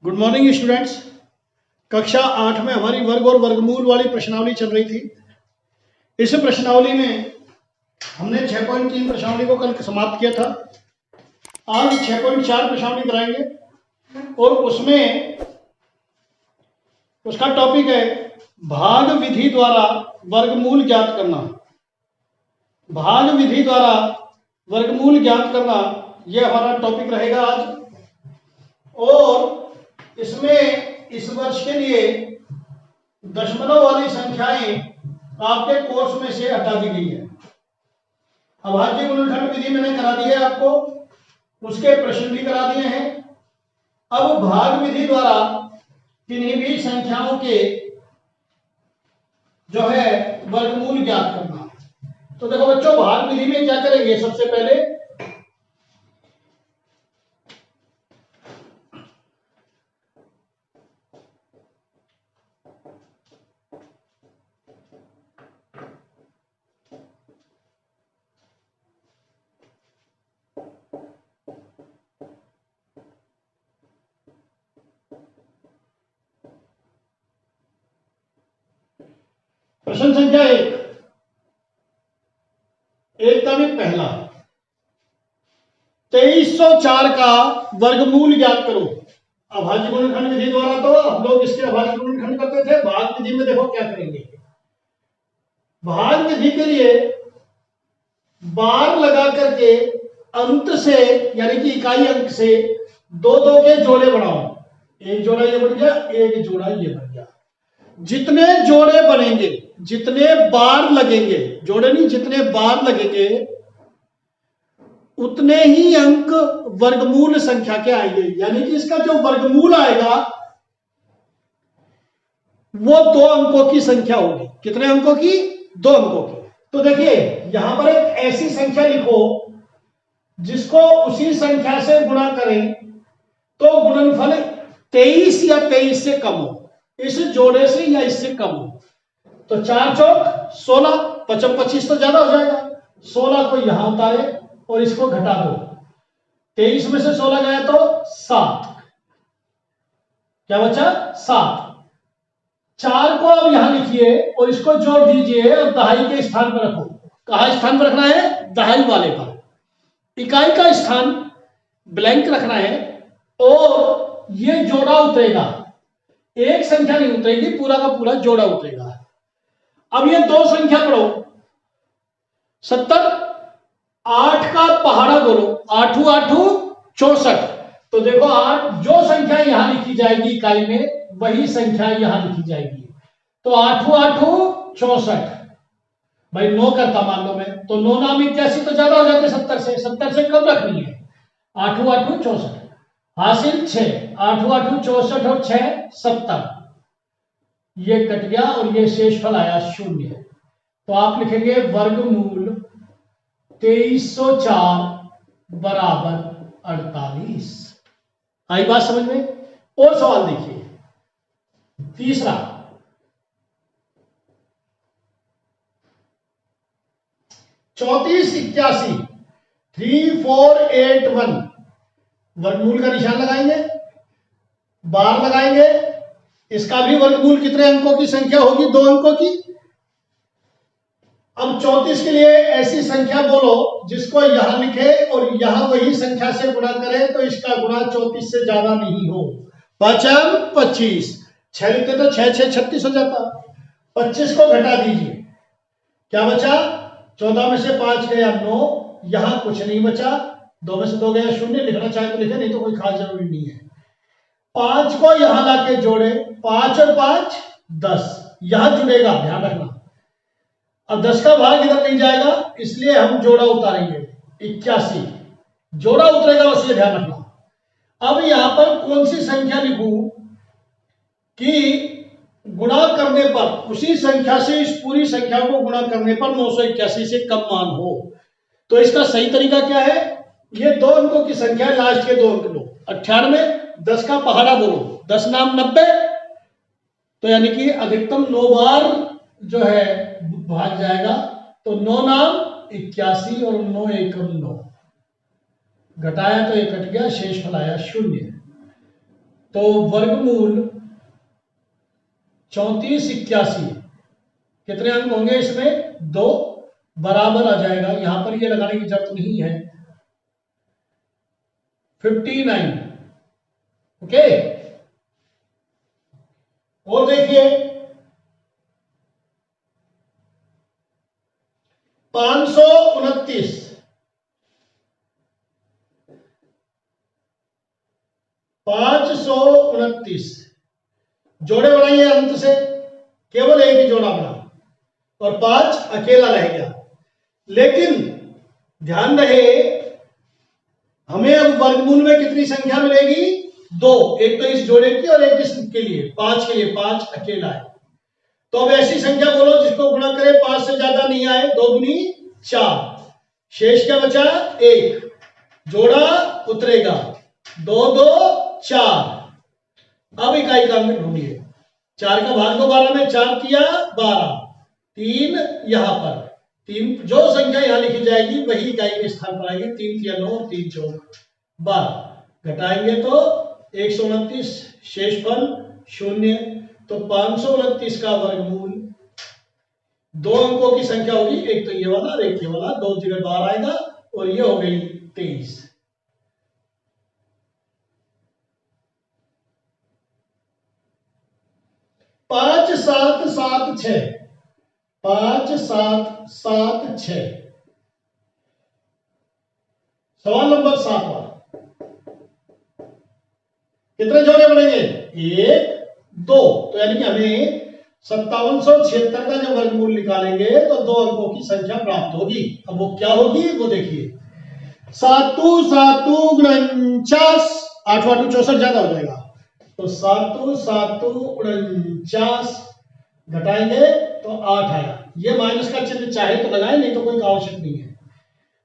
Good morning students. कक्षा 8 में हमारी वर्ग और वर्गमूल वाली प्रश्नावली चल रही थी। इस प्रश्नावली में हमने 6.3 प्रश्नावली को कल समाप्त किया था। आज 6.4 प्रश्नावली कराएंगे और उसमें उसका टॉपिक है भाग विधि द्वारा वर्गमूल ज्ञात करना। भाग विधि द्वारा वर्गमूल ज्ञात करना यह हमारा टॉपिक रहेगा आज। और इसमें इस वर्ष के लिए दशमलव वाली संख्याएं आपके कोर्स में से हटा दी गई है। अभाज्य गुणनखंड विधि मैंने करा दी है आपको, उसके प्रश्न भी करा दिए हैं। अब भाग विधि द्वारा किन्हीं भी संख्याओं के जो है वर्गमूल ज्ञात करना। तो देखो बच्चों, भाग विधि में क्या करेंगे, सबसे पहले प्रश्न संख्या एक का भी पहला 2304 का वर्गमूल ज्ञात करो। अभाज्य गुणनखंड विधि द्वारा तो हम लोग इसके अभाज्य गुणनखंड करते थे। भाग विधि में देखो क्या करेंगे। भाग विधि के लिए बार लगा करके अंत से यानी कि इकाई अंक से दो दो के जोड़े बनाओ। एक जोड़ा ये बन गया, एक जोड़ा ये बन गया। जितने जोड़े बनेंगे, जितने बार लगेंगे, जोड़े नहीं, जितने बार लगेंगे उतने ही अंक वर्गमूल संख्या के आएंगे। यानी कि इसका जो वर्गमूल आएगा वो 2 अंकों की संख्या होगी। कितने अंकों की? 2 अंकों की। तो देखिए यहां पर एक ऐसी संख्या लिखो जिसको उसी संख्या से गुणा करें तो गुणनफल 23 या 23 से कम हो, इस जोड़े से या इससे कम हो। तो 4 चौक 16, 55 25 तो ज्यादा हो जाएगा। 16 को यहां उतारे और इसको घटा दो। 23 में से 16 गया तो 7, क्या बचा? 7। 4 को अब यहां लिखिए और इसको जोड़ दीजिए और दहाई के स्थान पर रखो। कहां स्थान पर रखना है? दहाई वाले पर। इकाई का स्थान ब्लैंक रखना है और ये जोड़ा उतरेगा, एक संख्या नहीं उतरेगी, पूरा का पूरा जोड़ा उतरेगा। अब ये 2 संख्या पढ़ो। 70, 8 का पहाड़ा बोलो। 8 8 64। तो देखो 8 जो संख्या यहां लिखी जाएगी इकाई में वही संख्या यहां लिखी जाएगी। तो 8 8 64। भाई 9 करता मान लो मैं, तो 9 नाम 81 तो ज्यादा हो जाते 70 से। 70 से कम रखनी है। 8 8 64 हासिल 6। 8 8 64 और 6 70। ये कट गया और ये शेषफल आया 0। तो आप लिखेंगे वर्गमूल 2304 बराबर 48। आई बात समझ में? और सवाल देखिए तीसरा। 34 81 3481। वर्गमूल का निशान लगाएंगे, बार लगाएंगे। इसका भी वर्गमूल कितने अंकों की संख्या होगी? 2 अंकों की। अब 34 के लिए ऐसी संख्या बोलो जिसको यहां लिखे और यहां वही संख्या से गुणा करें तो इसका गुणा 34 से ज्यादा नहीं हो। 5 25, 6 लिखते तो 6 6 36 हो जाता। 25 को घटा दीजिए, क्या बचा? 14 में से 5 गया 9, यहां कुछ नहीं बचा। 2 में से 2 गया 0। लिखना चाहे तो लिखे, नहीं तो कोई खास जरूरी नहीं है। 5 को यहां लाके जोड़े, 5 और 5 10, यहां जुड़ेगा, ध्यान रखना। अब 10 का भाग इधर नहीं जाएगा इसलिए हम जोड़ा उतारेंगे 81। जोड़ा उतरेगा बस ये ध्यान रखना। अब यहां पर कौन सी संख्या लिखूं कि गुणा करने पर उसी संख्या से इस पूरी संख्या को गुणा करने पर 981 से कम मान हो। तो इसका सही तरीका क्या है? ये 2 अंकों की संख्या है, लास्ट के 2 अंक लो। 98, 10 का पहाड़ा बोलो। 10 नाम 90, तो यानी कि अधिकतम 9 बार जो है भाग जाएगा। तो 9 नाम 81 और 9 एकम 9, घटाया तो ये कट गया, शेषफल आया 0। तो वर्गमूल 3481 कितने अंक होंगे इसमें? 2 बराबर आ जाएगा, यहां पर ये लगाने की जरूरत नहीं है, 59। ओके, और देखिए 529 जोड़े बनाइए अंत से, केवल एक ही जोड़ा बना और 5 अकेला रह गया। लेकिन ध्यान रहे, हमें अब वर्गमूल में कितनी संख्या मिलेगी? 2, एक तो इस जोड़े की और एक इसके लिए, 5 के लिए, 5 अकेला है। तो अब ऐसी संख्या बोलो जिसको गुणा करे 5 से ज्यादा नहीं आए, 2 दूनी 4, शेष क्या बचा? 1, जोड़ा उतरेगा, 2 2 4। अब इकाई का अंक ढूंढिए, 4 का भाग दो 12 में, 4 किया 12, 3 यहां पर, 3 जो संख्या यहां लिखी जाएगी वही इकाई के स्थान पर आएगी। 3 किया 9, 3 चौक 12, घटाएंगे तो 129, शेषफल 0। तो 529 का वर्गमूल 2 अंकों की संख्या होगी, एक तो ये वाला और एक ये वाला, 2 जगह 12 आएगा और ये हो गई 23। पांच सात सात छह, 5 7 7 6, सवाल नंबर 7वां, कितने जोड़े बनेंगे? 1 2। तो यानी कि हमें 5776 का जब वर्गमूल निकालेंगे तो 2 अंकों की संख्या प्राप्त होगी। अब वो क्या होगी वो देखिए, 7 7 49, 8 8 64 ज्यादा हो जाएगा, तो 7 7 49 घटाएंगे तो 8 आया। ये माइनस का चिन्ह चाहे तो लगाए, नहीं तो कोई आवश्यक नहीं है।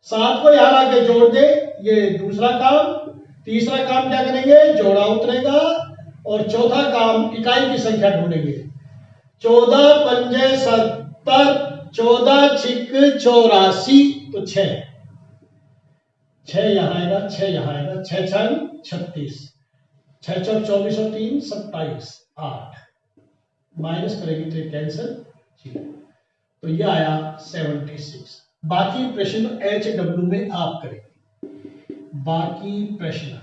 7 को यहां लाके जोड़ दे, ये दूसरा काम। तीसरा काम क्या करेंगे? जोड़ा उतरेगा। और चौथा काम इकाई की संख्या ढूंढेंगे, 14 पंजे 70, 14 छिक 84, तो 6 यहां आएगा, 6 यहां आएगा, 6 6 36, 6 चौक 24 और 3 27, 8 माइनस करेंगे तो कैंसिल 0, तो ये आया 76। बाकी प्रश्न HW में आप करेंगे, बाकी प्रश्न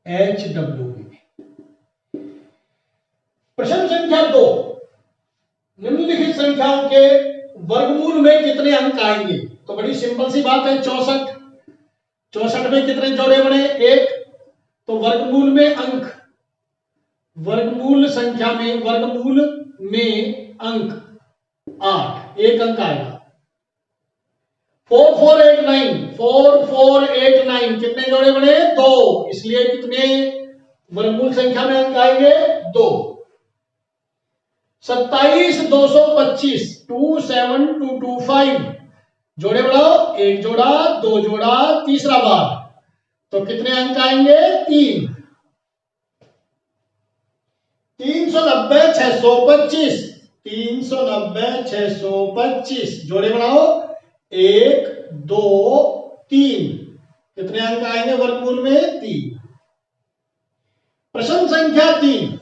HW में। प्रश्न संख्या 2, निम्नलिखित संख्याओं के वर्गमूल में कितने अंक आएंगे? तो बड़ी सिंपल सी बात है, 64। 64 में कितने जोड़े बने? 1। तो वर्गमूल में अंक, वर्गमूल संख्या में, वर्गमूल में अंक 8, 1 अंक आएगा। 4489 कितने जोड़े बने? 2, इसलिए कितने वर्गमूल संख्या में अंक आएंगे? 2। 27 225, 27225 जोड़े बढ़ाओ, 1 जोड़ा 2 जोड़ा, तीसरा बार, तो कितने अंक आएंगे? 3। 390 625, 390 625 जोड़े बढ़ाओ, 1 2 3, कितने अंक आएंगे वर्गमूल में? 3। प्रश्न संख्या 3,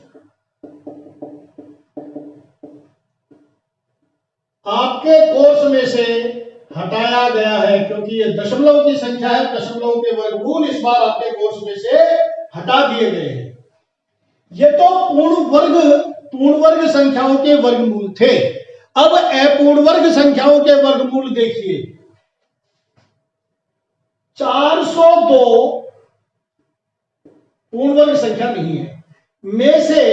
आपके कोर्स में से हटाया गया है, क्योंकि ये दशमलव की संख्या है, दशमलव के वर्गमूल इस बार आपके कोर्स में से हटा दिए गए हैं। ये तो पूर्ण वर्ग संख्याओं के वर्गमूल थे। अब अपूर्ण वर्ग संख्याओं के वर्गमूल देखिए, 402 पूर्ण वर्ग संख्या नहीं है, में से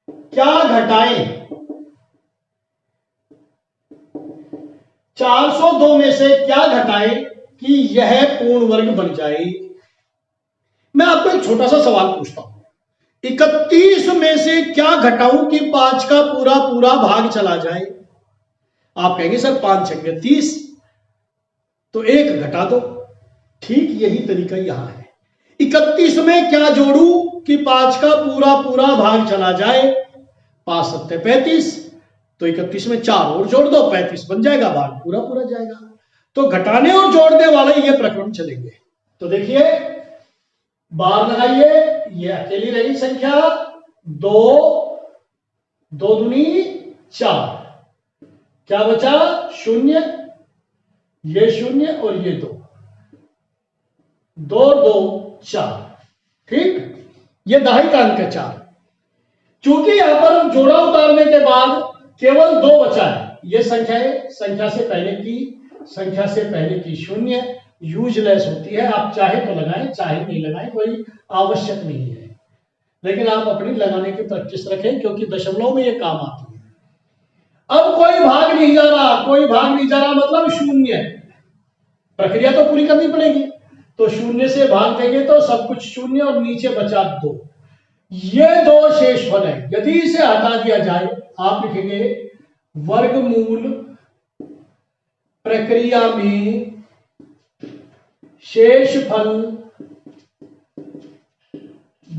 क्या घटाएं? 402 में से क्या घटाएं कि यह पूर्ण वर्ग बन जाए? मैं आपको एक छोटा सा सवाल पूछता हूं, 31 में से क्या घटाऊं कि 5 का पूरा पूरा भाग चला जाए? आप कहेंगे सर 5 छक्के 30, तो 1 घटा दो। ठीक यही तरीका यहां है। 31 में क्या जोड़ू कि 5 का पूरा पूरा भाग चला जाए? 5 सत्ते 35, तो 31 में 4 और जोड़ दो, 35 बन जाएगा, भाग पूरा पूरा जाएगा। तो घटाने और जोड़ने वाले ये प्रक्रम चलेंगे। तो देखिए, बार लगाइए, ये अकेली रही संख्या, दो, दो दूनी 4, क्या बचा? शून्य, ये शून्य और ये दो, दो दो 4, ठीक। ये दहाई का अंक है 4। चूंकि यहां पर जोड़ा उतारने के बाद केवल 2 बचा है, ये संख्याएं संख्या से पहले की शून्य यूजलेस होती है। आप चाहे तो लगाएं, चाहे नहीं लगाएं, कोई आवश्यक नहीं है, लेकिन आप अपनी लगाने की प्रैक्टिस रखें, क्योंकि दशमलव में ये काम आती है। अब कोई भाग नहीं जा रहा मतलब शून्य, प्रक्रिया तो पूरी करनी पड़ेगी। तो शून्य से भाग देंगे तो सब कुछ शून्य और नीचे बचा 2। ये 2 शेषफल है। यदि इसे हटा दिया जाए, आप लिखेंगे वर्गमूल प्रक्रिया में शेषफल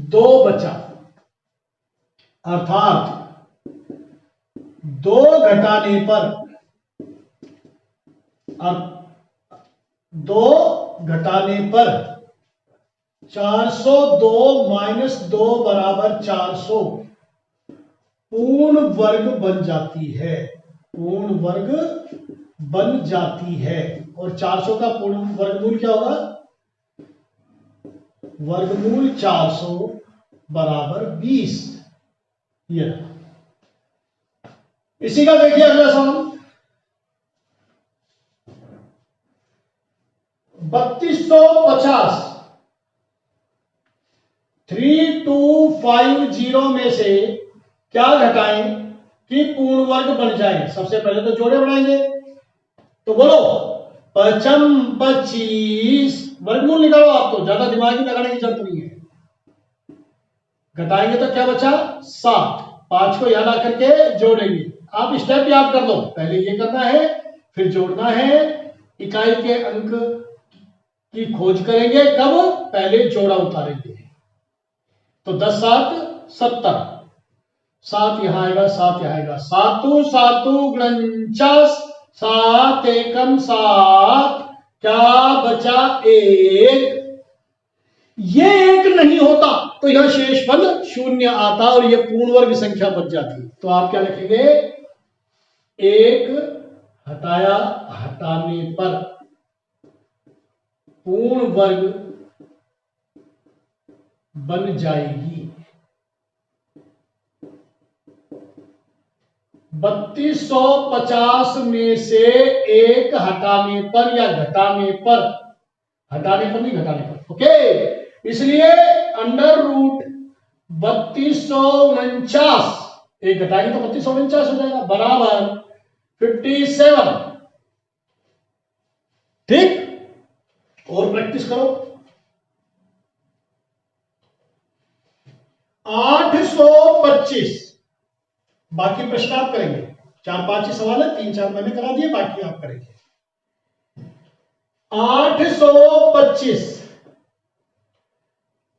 2 बचा, अर्थात 2 घटाने पर 402 माइनस 2 बराबर 400 पूर्ण वर्ग बन जाती है, और 400 का पूर्ण वर्गमूल क्या होगा? वर्गमूल 400 बराबर 20। ये इसी का देखिए अगला सवाल, 3250 3250 में से क्या घटाएं कि पूर्ण वर्ग बन जाए? सबसे पहले तो जोड़े बनाएंगे, तो बोलो 25 वर्गमूल निकालो। आप तो ज्यादा दिमाग ही लगाने की जरूरत नहीं है। घटाएंगे तो क्या बचा? 7। 5 को याद आकर के जोड़ेंगे। आप स्टेप याद कर लो, पहले ये करना है, फिर जोड़ना है। इकाई के अंक की खोज करेंगे कब? पहले जोड़ा उतारेंगे। तो 10 7 70, 7 यहां आएगा, 7 यहां आएगा, 7 7 49, 7 एकम 7, क्या बचा? 1। ये 1 नहीं होता तो यह शेषफल 0 आता और यह पूर्ण वर्ग संख्या बच जाती। तो आप क्या लिखेंगे? 1 हटाने पर पूर्ण वर्ग बन जाएगी। 3250 में से 1 हटाने पर या घटाने पर नहीं, घटाने पर, ओके। इसलिए अंडर रूट 3249, 1 घटाएंगे तो 3249 हो जाएगा, बराबर 57। ठीक, और प्रैक्टिस करो। 825, बाकी प्रश्न आप करेंगे। 4-5 ही सवाल है, 3-4 मैंने करा दिए, बाकी आप करेंगे। 825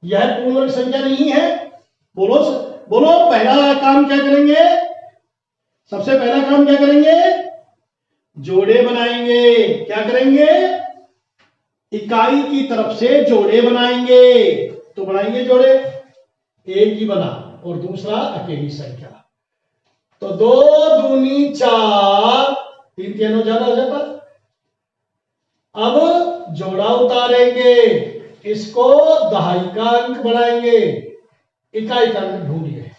यह पूर्ण वर्ग संख्या नहीं है। बोलो पहला काम क्या करेंगे? सबसे पहला काम क्या करेंगे? जोड़े बनाएंगे। क्या करेंगे? इकाई की तरफ से जोड़े बनाएंगे। तो बनाएंगे जोड़े, एक ही बना और दूसरा अकेली संख्या, तो 2 दूनी 4, 3 तीनों ज्यादा हो जाता। अब जोड़ा उतारेंगे, इसको दहाई का अंक बनाएंगे, इकाई का अंक ढूंढिए।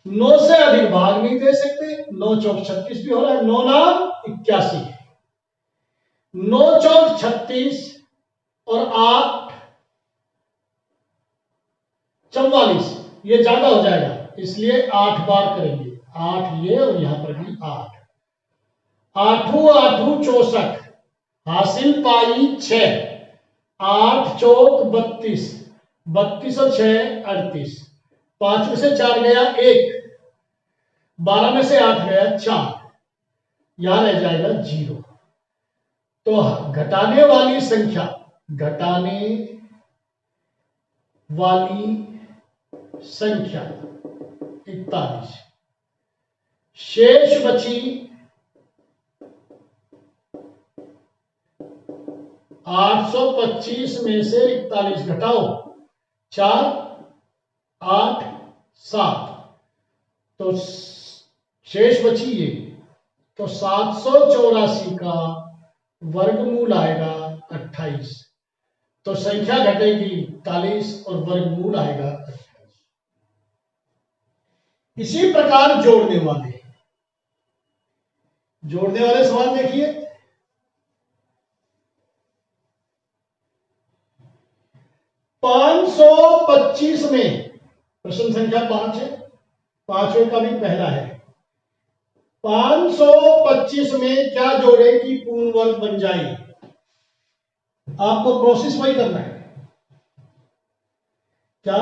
9 से अधिक भाग नहीं दे सकते, 9 चौक 36 भी हो रहा है, 9 नाम 81 है, 9 चौक 36 और 8 44, ये ज्यादा हो जाएगा, इसलिए 8 बार करेंगे। 8 ये और यहां पर भी 8, 8 8 64, हासिल पाई 6, 8 चौक 32, 32 और 6 38, 5 में से 4 गया 1, 12 में से 8 गया 4, यहां रह जाएगा 0। तो घटाने वाली संख्या, घटाने वाली संख्या 41, शेष बची 825 में से 41 घटाओ 4, 8, 7, तो शेष बची ये, तो 784 का वर्गमूल आएगा 28। तो संख्या घटेगी 41 और वर्गमूल आएगा 28। इसी प्रकार जोड़ने वाले सवाल देखिए। 525 में प्रश्न संख्या 5 है, 5वें का भी पहला है। 525 में क्या जोड़े कि पूर्ण वर्ग बन जाए? आपको प्रोसेस वही करना है। क्या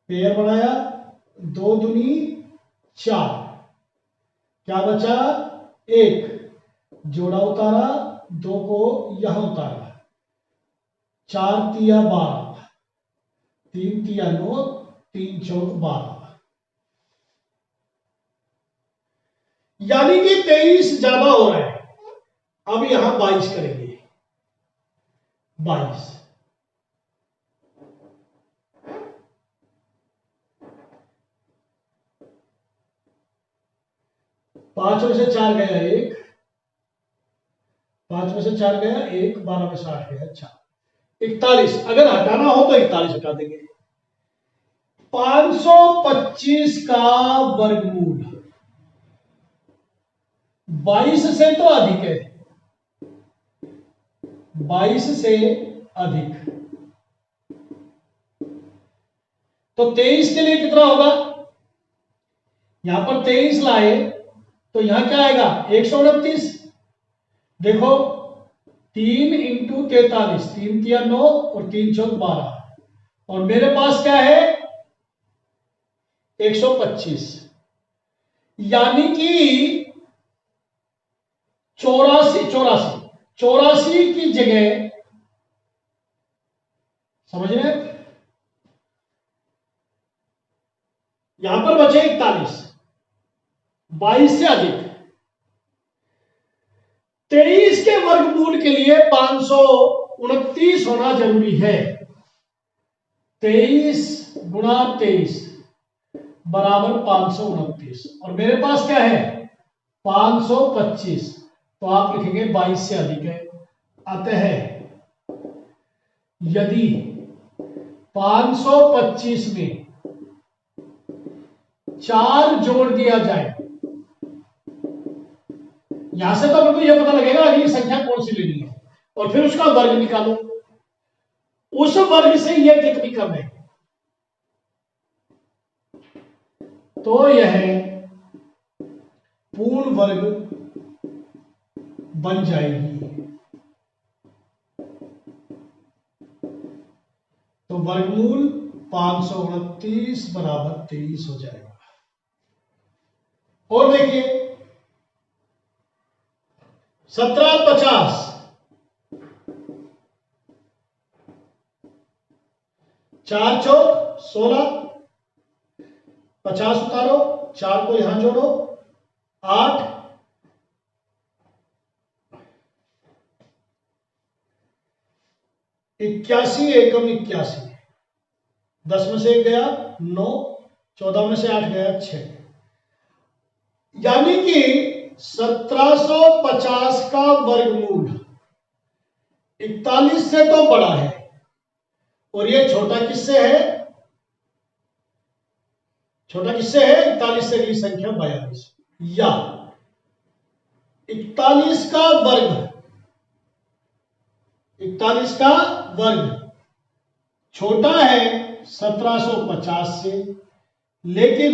पेयर बनाया, 2 दूनी 4, क्या बचा 1, जोड़ा उतारा, 2 को यहां उतारा, 4 तिया 12, 3 तिया 9, 3 चौक 12, यानी कि 23 ज्यादा हो रहा है। अब यहां 22 करेंगे, 22, 5 में से 4 गया 1, 5 में से 4 गया 1, 12 में से 8 गया 4, 41। अगर हटाना हो तो 41 हटा देंगे। 525 का वर्गमूल 22 से तो अधिक है, 22 से अधिक, तो 23 के लिए कितना होगा? यहां पर 23 लाए तो यहां क्या आएगा 129। देखो 3 इंटू 43, 3 तिया 9 और 3 चौक 12, और मेरे पास क्या है 125, यानी कि 84 की जगह, समझ रहे हैं, यहां पर बचे 41, 22 से अधिक। 23 के वर्गमूल के लिए 529 होना जरूरी है। 23 गुणा 23 बराबर 529, और मेरे पास क्या है 525, तो आप लिखेंगे 22 से अधिक है। अतः यदि 525 में 4 जोड़ दिया जाए, यहां से तो बिल्कुल यह पता लगेगा अगली संख्या कौन सी लेनी है, और फिर उसका वर्ग निकालो, उस वर्ग से यह कितनी कम है, तो यह पूर्ण वर्ग बन जाएगी। तो वर्गमूल 529 बराबर 23 हो जाएगा। और देखिए 1750, 4 चौक 16, 50 उतारो, 4 को यहां जोड़ो, 8, 81 एकम 81, 10 में से 1 गया 9, 14 में से 8 गया 6, यानी कि 1750 का वर्गमूल 41 से तो बड़ा है, और ये छोटा किससे है? छोटा किससे है? 41 से अगली संख्या 42, या 41 का वर्ग, 41 का वर्ग छोटा है 1750 से, लेकिन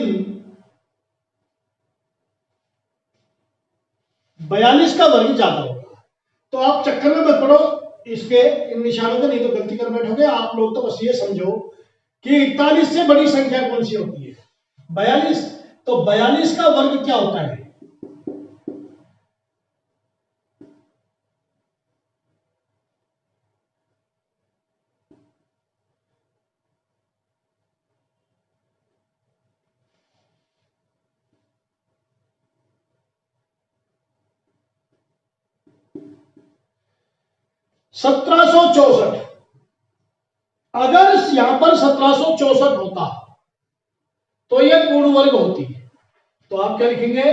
42 का वर्ग ज्यादा होगा। तो आप चक्कर में मत पड़ो इसके इन निशानों के, नहीं तो गलती कर बैठोगे आप लोग। तो बस ये समझो कि 41 से बड़ी संख्या कौन सी होती है? 42। तो 42 का वर्ग क्या होता है? 1764, अगर यहां पर 1764 होता तो यह पूर्ण वर्ग होती है। तो आप क्या लिखेंगे,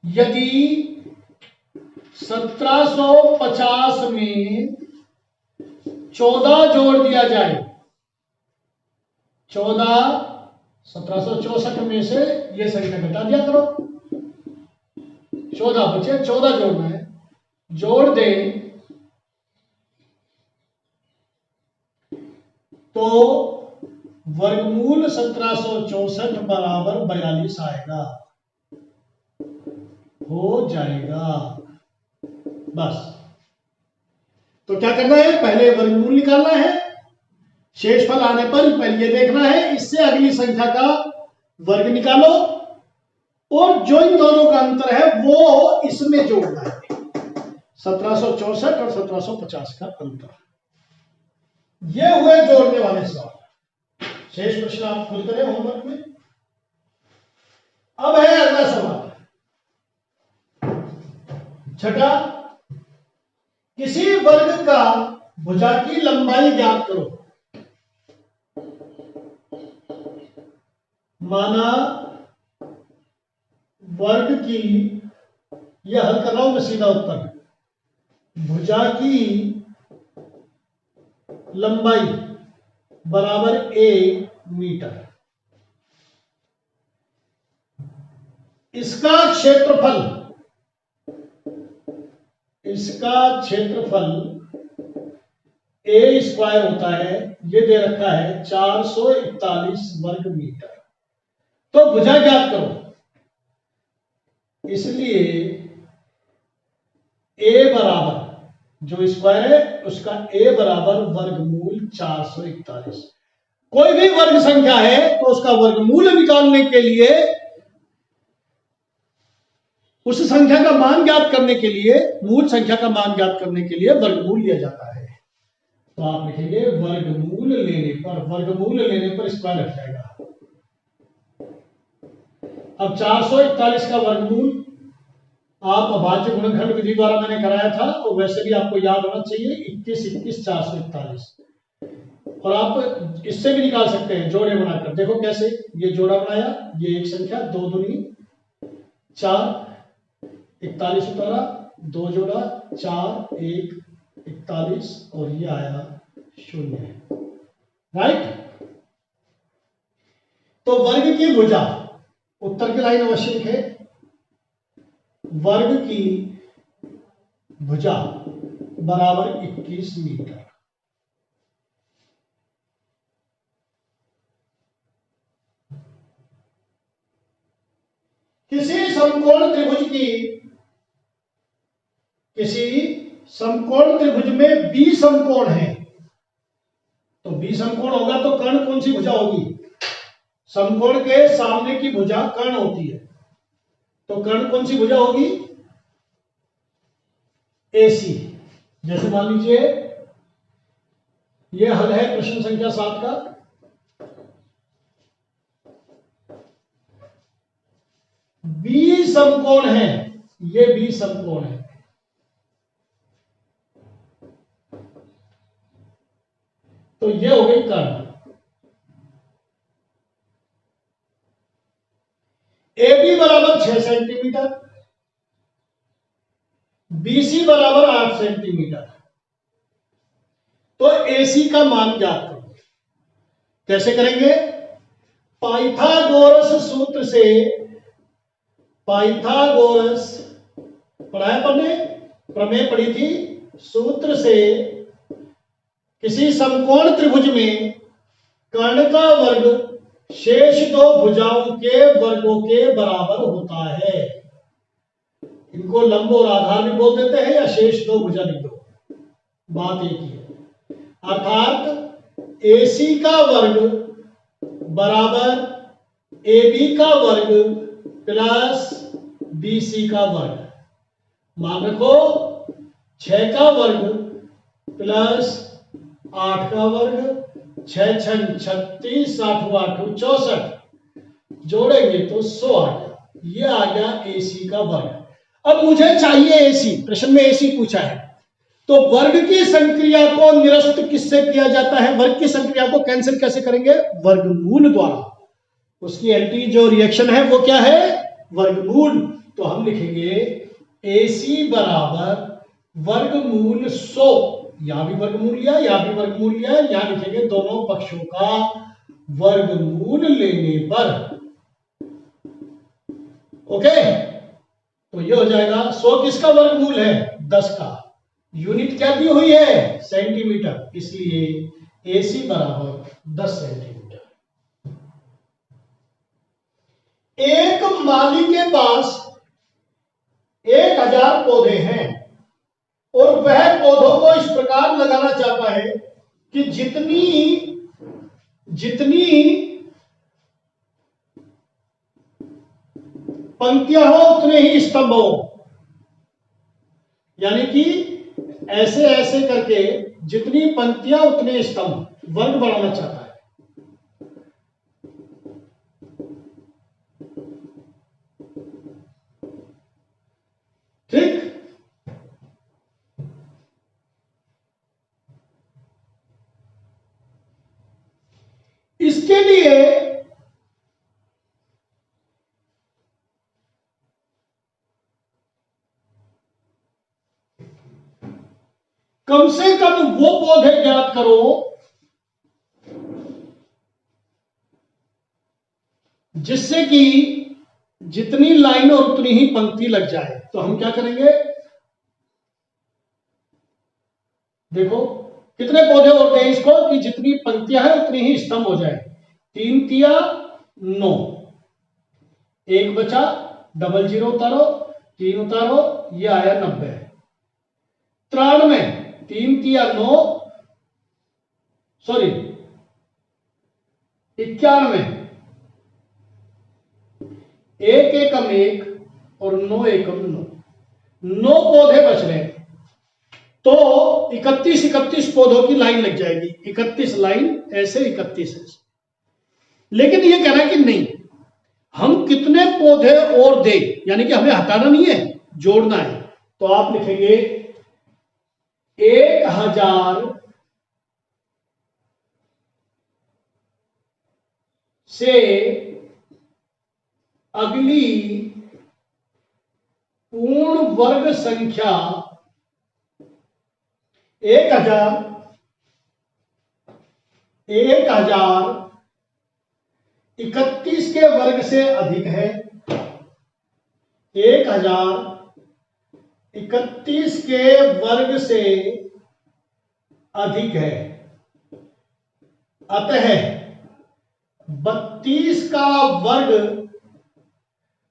यदि 1750 में 14 जोड़ दिया जाए, 1764 में से ये संख्या घटा दिया करो, 14 बचे, 14 जोड़ना है, जोड़ दे तो वर्गमूल 1764 बराबर 42 आएगा, हो जाएगा। बस, तो क्या करना है, पहले वर्गमूल निकालना है, शेषफल आने पर पहले ये देखना है, इससे अगली संख्या का वर्ग निकालो और जो इन दोनों का अंतर है वो इसमें जोड़ना है, 1764 और 1750 का अंतर। ये हुए जोड़ने वाले सवाल। शेष प्रश्न आप खुद करें होमवर्क में। अब है अगला सवाल, छठा, किसी वर्ग का भुजा की लंबाई ज्ञात करो। माना वर्ग की, यह हल कर रहा हूं मैं सीधा उत्तर, भुजा की लंबाई बराबर 1 मीटर, इसका क्षेत्रफल a स्क्वायर होता है, ये दे रखा है 441 वर्ग मीटर। तो भुजा ज्ञात करो, इसलिए a बराबर, जो स्क्वायर है उसका a बराबर वर्गमूल 441। कोई भी वर्ग संख्या है तो उसका वर्गमूल निकालने के लिए, उस संख्या का मान ज्ञात करने के लिए, मूल संख्या का मान ज्ञात करने के लिए वर्गमूल लिया जाता है। तो आप लिखेंगे वर्गमूल लेने पर स्क्वायर हट जाएगा। अब 441 का वर्गमूल आप अभाज्य गुणनखंड विधि द्वारा मैंने कराया था, और वैसे भी आपको याद होना चाहिए 21 21 441, और आप इससे भी निकाल सकते हैं जोड़े बनाकर। देखो कैसे, ये जोड़ा बनाया, ये एक संख्या 2 दूनी 4, 41 उतारा, 2 जोड़ा 4 1 41, और ये आया 0, राइट। तो वर्ग की भुजा, उत्तर की लाइन अवश्य लिखे, वर्ग की भुजा बराबर 21 मीटर। किसी समकोण त्रिभुज में बी समकोण है, तो बी समकोण होगा तो कर्ण कौन सी भुजा होगी, समकोण के सामने की भुजा कर्ण होती है, तो कर्ण कौन सी भुजा होगी, AC। जैसे मान लीजिए यह हल है प्रश्न संख्या 7 का, बी समकोण है, ये बी समकोण है, तो ये हो गई कर्ण। AB बराबर 6 सेंटीमीटर, BC बराबर 8 सेंटीमीटर, तो AC का मान ज्ञात करो। कैसे करेंगे, पाइथागोरस सूत्र से, पाइथागोरस पढ़ाया पढ़ने, प्रमेय पढ़ी थी, सूत्र से किसी समकोण त्रिभुज में कर्ण का वर्ग शेष दो भुजाओं के वर्गों के बराबर होता है। इनको लंब और आधार भी बोल देते हैं, या शेष दो भुजा लिख दो, बात एक ही है। अर्थात AC का वर्ग बराबर AB का वर्ग प्लस BC का वर्ग। मान रखो 6 का वर्ग प्लस 8 का वर्ग, 6 6 36, 8 8 64, जोड़ेंगे तो 100 आ गया। ये आ गया AC का वर्ग। अब मुझे चाहिए AC, प्रश्न में AC पूछा है, तो वर्ग की संक्रिया को निरस्त किससे किया जाता है? वर्ग की संक्रिया को कैंसिल कैसे करेंगे? वर्गमूल द्वारा। उसकी एंटी जो रिएक्शन है वो क्या है? वर्गमूल। तो हम लिखेंगे AC बराबर वर्गमूल 100। यहां भी वर्गमूल लिया, यहां भी वर्गमूल लिया, यहां लिखेंगे दोनों पक्षों का वर्गमूल लेने पर। ओके, तो ये हो जाएगा 100 किसका वर्गमूल है? 10 का। यूनिट क्या दी हुई है? सेंटीमीटर, इसलिए AC बराबर 10 सेंटीमीटर। एक माली के पास 1000 पौधे हैं और वह पौधों को इस प्रकार लगाना चाहता है कि जितनी पंक्तियां हो उतने ही स्तंभ हो। यानी कि ऐसे ऐसे करके जितनी पंक्तियां उतने स्तंभ, वर्ग बढ़ाना चाहता है। ठीक, इसके लिए कम से कम वो पौधे ज्ञात करो जिससे कि जितनी लाइन और उतनी ही पंक्ति लग जाए। तो हम क्या करेंगे? देखो कितने पौधे होते हैं इसको कि जितनी पंक्तियां हैं उतनी ही स्तंभ हो जाए। 3 तिया 9, एक बचा, डबल जीरो उतारो, 3 उतारो, ये आया 90। 93, 3 तिया 9, सॉरी 91, एक एकम 1 और 9 एकम 9, 9 पौधे बच रहे हैं। तो 31 पौधों की लाइन लग जाएगी। 31 लाइन ऐसे, 31 ऐसे। लेकिन ये कह रहा है कि नहीं, हम कितने पौधे और दे, यानी कि हमें हटाना नहीं है, जोड़ना है। तो आप लिखेंगे 1000 से अगली पूर्ण वर्ग संख्या 1031 के वर्ग से अधिक है। 1031 के वर्ग से अधिक है, अतः 32 का वर्ग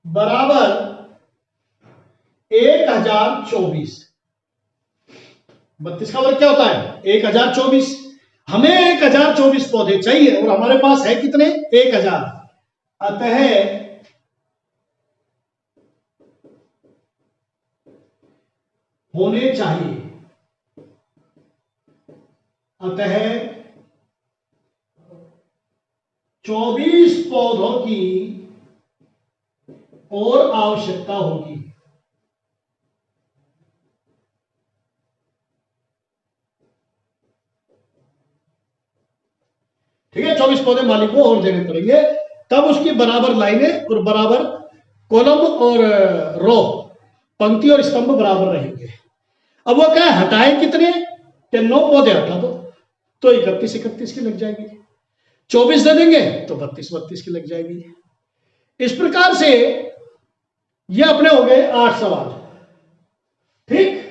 बराबर 1024। 32 का वर्ग क्या होता है? 1024। हमें 1024 पौधे चाहिए और हमारे पास है कितने? 1000। अतः होने चाहिए, अतः 24 पौधों की और आवश्यकता होगी। ठीक है, 24 पौधे मालिक को और देने पड़ेंगे, तब उसकी बराबर लाइनें और बराबर कॉलम और रो, पंक्ति और स्तंभ बराबर रहेंगे। अब वो क्या है, हटाए कितने? कि 9 पौधे हटा दो तो 31 की लग जाएगी। 24 दे देंगे तो 32 की लग जाएगी। इस प्रकार से ये अपने हो गए 8 सवाल। ठीक,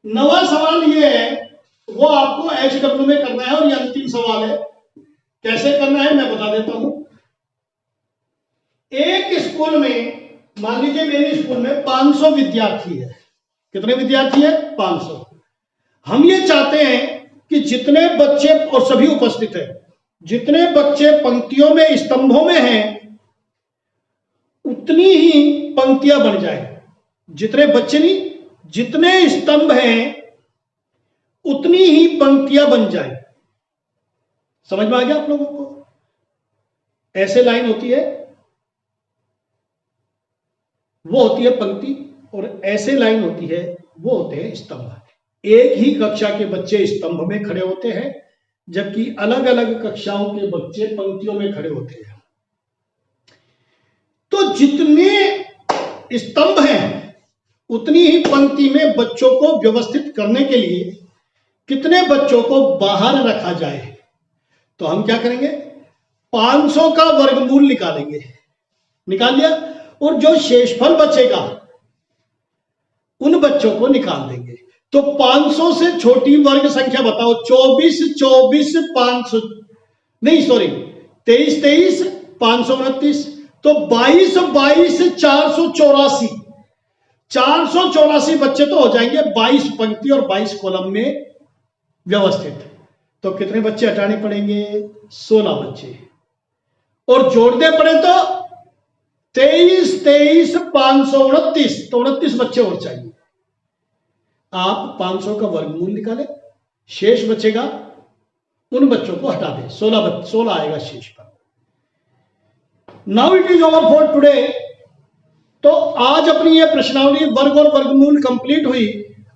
नवा सवाल ये है, वो आपको HW में करना है और ये अंतिम सवाल है। कैसे करना है मैं बता देता हूं। एक स्कूल में, मान लीजिए मेरे स्कूल में 500 विद्यार्थी है। कितने विद्यार्थी है? 500। हम ये चाहते हैं कि जितने बच्चे, और सभी उपस्थित है, जितने बच्चे पंक्तियों में, स्तंभों में हैं, उतनी ही पंक्तियां बन जाए। जितने बच्चे नहीं, जितने स्तंभ हैं उतनी ही पंक्तियां बन जाए। समझ में आ गया आप लोगों को? ऐसे लाइन होती है, वो होती है पंक्ति, और ऐसे लाइन होती है वो होते हैं स्तंभ। एक ही कक्षा के बच्चे स्तंभ में खड़े होते हैं, जबकि अलग अलग कक्षाओं के बच्चे पंक्तियों में खड़े होते हैं। तो जितने स्तंभ हैं उतनी ही पंक्ति में बच्चों को व्यवस्थित करने के लिए कितने बच्चों को बाहर रखा जाए, तो हम क्या करेंगे, 500 का वर्गमूल निकालेंगे। निकाल लिया, और जो शेषफल बचेगा उन बच्चों को निकाल देंगे। तो 500 से छोटी वर्ग संख्या बताओ। 24 24 500 नहीं सॉरी 23 23 529, तो 22 22 484। 484 बच्चे तो हो जाएंगे 22 पंक्ति और 22 कॉलम में व्यवस्थित। तो कितने बच्चे हटाने पड़ेंगे, 16 बच्चे, और जोड़ने पड़े तो 23 23 529, तो 29 बच्चे और चाहिए। आप 500 का वर्गमूल निकालें, शेष बचेगा, उन बच्चों को हटा दें, 16 आएगा शेष पर। Now it is over for today. तो आज अपनी ये प्रश्नावली वर्ग और वर्गमूल कंप्लीट हुई।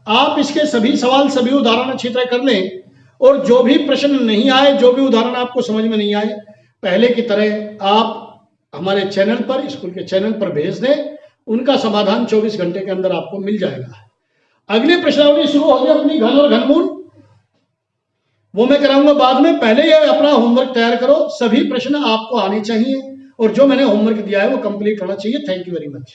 आप इसके सभी सवाल, सभी उदाहरण अच्छी तरह कर लें, और जो भी प्रश्न नहीं आए, जो भी उदाहरण आपको समझ में नहीं आए, पहले की तरह आप हमारे चैनल पर, स्कूल के चैनल पर भेज दें। उनका समाधान 24 घंटे के अंदर आपको मिल जाएगा। अगली प्रश्नावली शुरू होगी अपनी घन और घनमूल, वो मैं कराऊंगा बाद में। पहले ये अपना होमवर्क तैयार करो, सभी प्रश्न आपको आने चाहिए, और जो मैंने होमवर्क दिया है वो कंप्लीट होना चाहिए। Thank you very much.